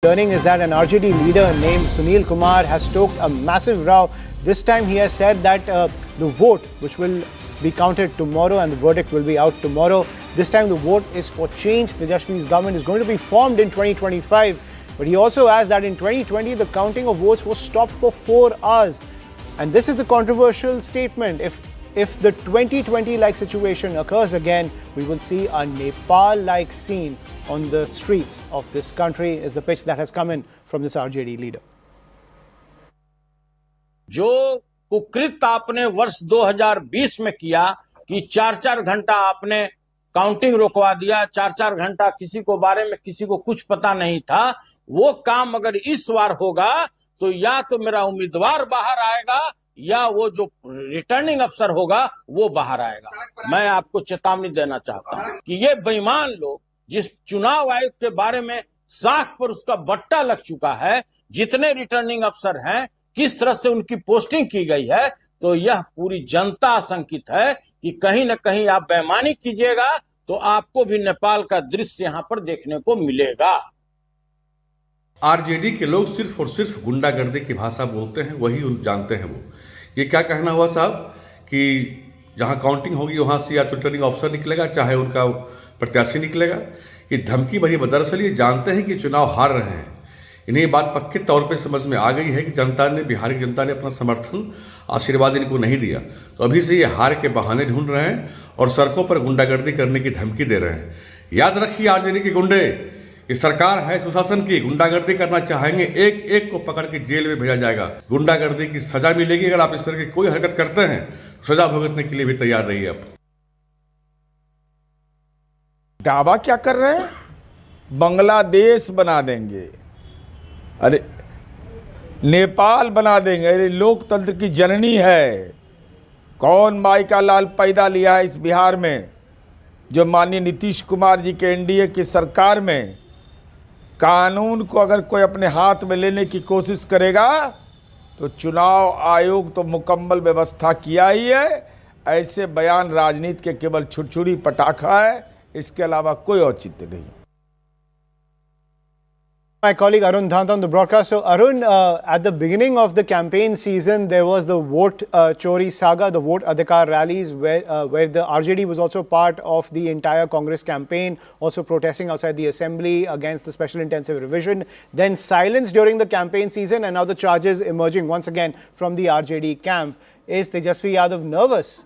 Learning is that an RJD leader named Sunil Kumar has stoked a massive row. This time he has said that the vote, which will be counted tomorrow and the verdict will be out tomorrow, this time the vote is for change. The Tejaswi's government is going to be formed in 2025. But he also adds that in 2020, the counting of votes was stopped for 4 hours. And this is the controversial statement. If the 2020-like situation occurs again, we will see a Nepal-like scene on the streets of this country, is the pitch that has come in from this RJD leader. जो कुकृत आपने वर्ष 2020 में किया कि 4-4 घंटा आपने counting रोकवा दिया, 4-4 घंटा किसी को बारे में किसी को कुछ पता नहीं था, वो काम अगर इस बार होगा तो या तो मेरा उम्मीदवार बाहर आएगा या वो जो रिटर्निंग अफसर होगा वो बाहर आएगा। मैं आपको चेतावनी देना चाहता हूं कि ये बेईमान लोग जिस चुनाव आयोग के बारे में साख पर उसका बट्टा लग चुका है, जितने रिटर्निंग अफसर हैं, किस तरह से उनकी पोस्टिंग की गई है, तो यह पूरी जनता आशंकित है कि कहीं न कहीं आप बेईमानी कीजिएगा तो आपको भी नेपाल का दृश्य यहाँ पर देखने को मिलेगा। आरजेडी के लोग सिर्फ और सिर्फ गुंडागर्दी की भाषा बोलते हैं, वही जानते हैं। वो ये क्या कहना हुआ साहब कि जहां काउंटिंग होगी वहां से या तो रिटर्निंग ऑफिसर निकलेगा, चाहे उनका प्रत्याशी निकलेगा। ये धमकी भरी, दरअसल ये जानते हैं कि चुनाव हार रहे हैं। इन्हें ये बात पक्के तौर पे समझ में आ गई है कि बिहार की जनता ने अपना समर्थन, आशीर्वाद इनको नहीं दिया, तो अभी से ये हार के बहाने ढूंढ रहे हैं और सड़कों पर गुंडागर्दी करने की धमकी दे रहे हैं। याद रखिए आरजेडी के गुंडे, ये सरकार है सुशासन की, गुंडागर्दी करना चाहेंगे एक एक को पकड़ के जेल में भेजा जाएगा। गुंडागर्दी की सजा मिलेगी। अगर आप इस तरह की कोई हरकत करते हैं तो सजा भुगतने के लिए भी तैयार रहिए। आप दावा क्या कर रहे हैं? बांग्लादेश बना देंगे, अरे नेपाल बना देंगे। अरे लोकतंत्र की जननी है। कौन माई का लाल पैदा लिया है इस बिहार में, जो माननीय नीतीश कुमार जी के एनडीए की सरकार में कानून को अगर कोई अपने हाथ में लेने की कोशिश करेगा तो चुनाव आयोग तो मुकम्मल व्यवस्था किया ही है। ऐसे बयान राजनीति के केवल छुरछुरी पटाखा है, इसके अलावा कोई औचित्य नहीं। My colleague Arun Dhant on the broadcast. So Arun, at the beginning of the campaign season, there was the vote chori saga, the vote adhikar rallies, where the RJD was also part of the entire Congress campaign, also protesting outside the assembly against the special intensive revision. Then silence during the campaign season, and now the charges emerging once again from the RJD camp. Is Tejaswi Yadav nervous?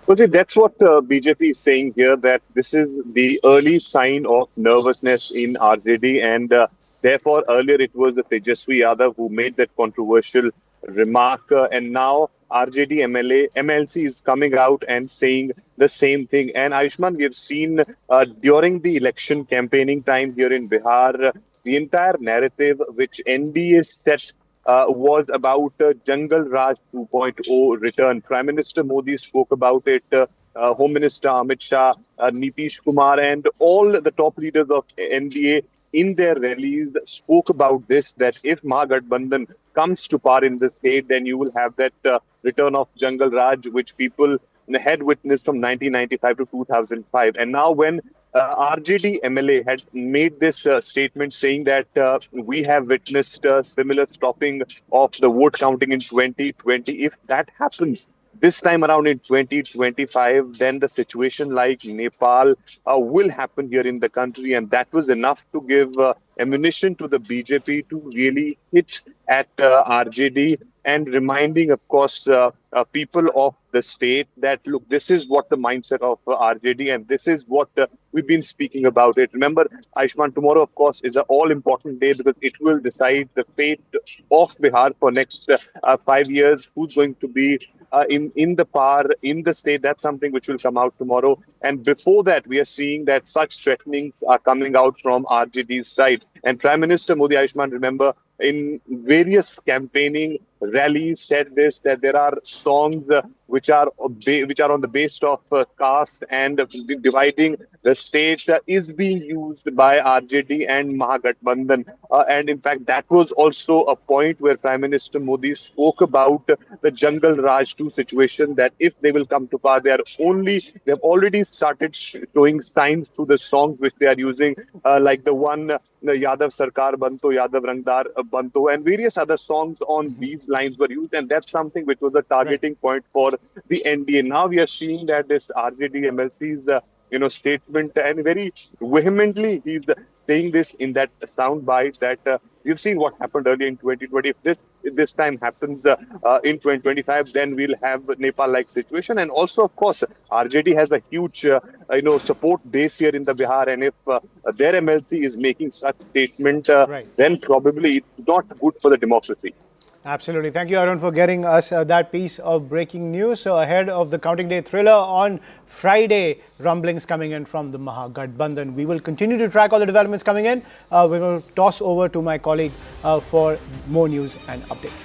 Well, see, that's what BJP is saying here, that this is the early sign of nervousness in RJD, and therefore earlier it was the Tejaswi Yadav who made that controversial remark, and now RJD MLC is coming out and saying the same thing. And Ayushman, we have seen during the election campaigning time here in Bihar, the entire narrative which NDA set was about Jungle Raj 2.0 return. Prime Minister Modi spoke about it, Home Minister Amit Shah, Nitish Kumar, and all the top leaders of NDA in their rallies spoke about this, that if Mahagathbandhan comes to power in the state, then you will have that return of Jungle Raj, which people had witnessed from 1995 to 2005. And now when RJD MLA had made this statement saying that we have witnessed similar stopping of the vote counting in 2020. If that happens this time around in 2025, then the situation like Nepal will happen here in the country. And that was enough to give ammunition to the BJP to really hit at RJD, and reminding, of course, people of the state that, look, this is what the mindset of RJD, and this is what we've been speaking about it. Remember, Ayushman, tomorrow, of course, is an all-important day because it will decide the fate of Bihar for next 5 years. Who's going to be in the power in the state? That's something which will come out tomorrow. And before that, we are seeing that such threatenings are coming out from RJD's side. And Prime Minister Modi, Ayushman, remember, in various campaigning rallies said this, that there are songs which are on the base of caste and dividing the state is being used by RJD and Mahagathbandhan. And in fact, that was also a point where Prime Minister Modi spoke about the Jungle Raj 2 situation, that if they will come to power, they have already started showing signs through the songs which they are using, like the one Yadav Sarkar Banto, Yadav Rangdar Banto, and various other songs on these lines were used, and that's something which was a targeting point for the NDA. Now we are seeing that this RJD MLC's statement, and very vehemently he's saying this in that sound bite, that we've seen what happened earlier in 2020. If this time happens in 2025, then we'll have Nepal-like situation. And also, of course, RJD has a huge support base here in the Bihar, and if their MLC is making such statement, then probably it's not good for the democracy. Absolutely. Thank you, Arun, for getting us that piece of breaking news. So ahead of the counting day thriller on Friday, rumblings coming in from the Mahagathbandhan. We will continue to track all the developments coming in. We will toss over to my colleague for more news and updates.